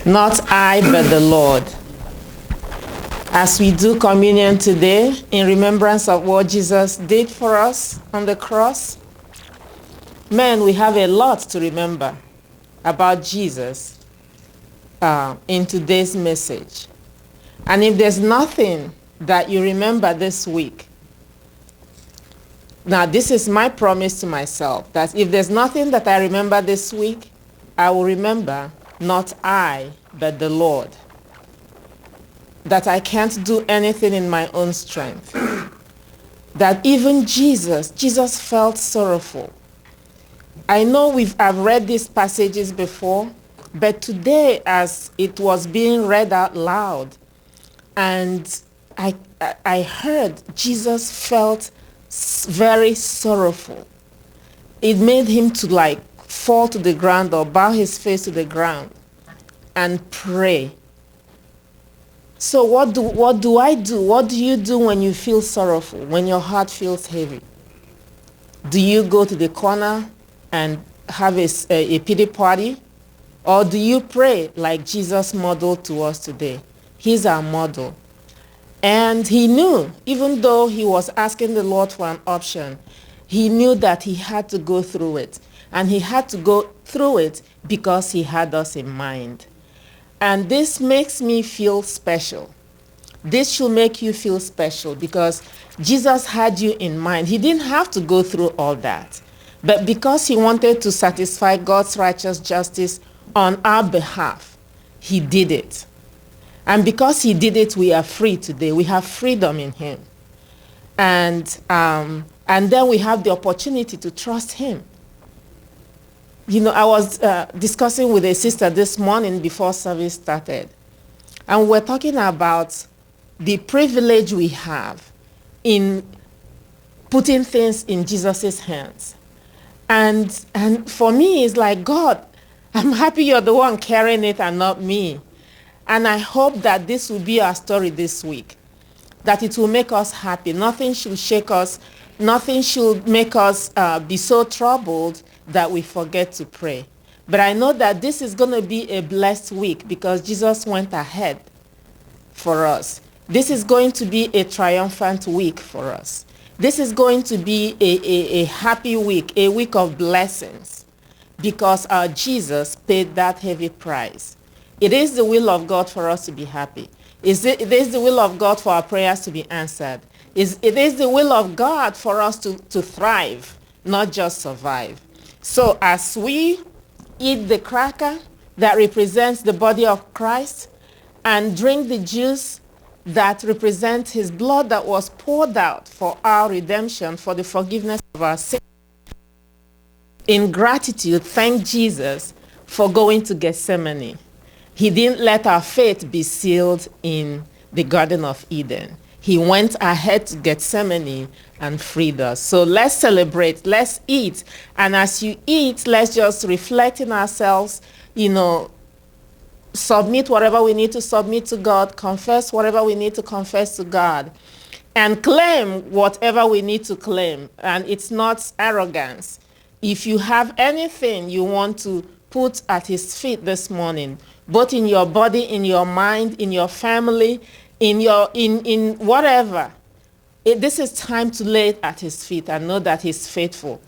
Not I, but the Lord. As we do communion today in remembrance of what Jesus did for us on the cross, man, we have a lot to remember about Jesus in today's message. And if there's nothing that you remember this week, now this is my promise to myself, that if there's nothing that I remember this week, I will remember not I, but the Lord. That I can't do anything in my own strength. That even Jesus felt sorrowful. I know I've read these passages before, but today as it was being read out loud, and I heard Jesus felt very sorrowful. It made him to fall to the ground or bow his face to the ground and pray. So what do I do? What do you do when you feel sorrowful, when your heart feels heavy? Do you go to the corner and have a pity party? Or do you pray like Jesus modeled to us today? He's our model. And he knew, even though he was asking the Lord for an option, he knew that he had to go through it. And he had to go through it because he had us in mind. And this makes me feel special. This should make you feel special because Jesus had you in mind. He didn't have to go through all that. But because he wanted to satisfy God's righteous justice on our behalf, he did it. And because he did it, we are free today. We have freedom in him. And then we have the opportunity to trust him. You know, I was discussing with a sister this morning before service started, and we're talking about the privilege we have in putting things in Jesus' hands. And for me, it's like, God, I'm happy you're the one carrying it and not me. And I hope that this will be our story this week, that it will make us happy. Nothing should shake us. Nothing should make us be so troubled that we forget to pray. But I know that this is going to be a blessed week because Jesus went ahead for us. This is going to be a triumphant week for us. This is going to be a happy week, a week of blessings, because our Jesus paid that heavy price. It is the will of God for us to be happy. It is the will of God for our prayers to be answered. It is the will of God for us to thrive, not just survive. So as we eat the cracker that represents the body of Christ and drink the juice that represents his blood that was poured out for our redemption, for the forgiveness of our sins, in gratitude, thank Jesus for going to Gethsemane. He didn't let our faith be sealed in the Garden of Eden. He went ahead to Gethsemane and freed us. So let's celebrate, let's eat. And as you eat, let's just reflect in ourselves, submit whatever we need to submit to God, confess whatever we need to confess to God, and claim whatever we need to claim. And it's not arrogance. If you have anything you want to put at his feet this morning, both in your body, in your mind, in your family, in whatever, this is time to lay it at his feet and know that he's faithful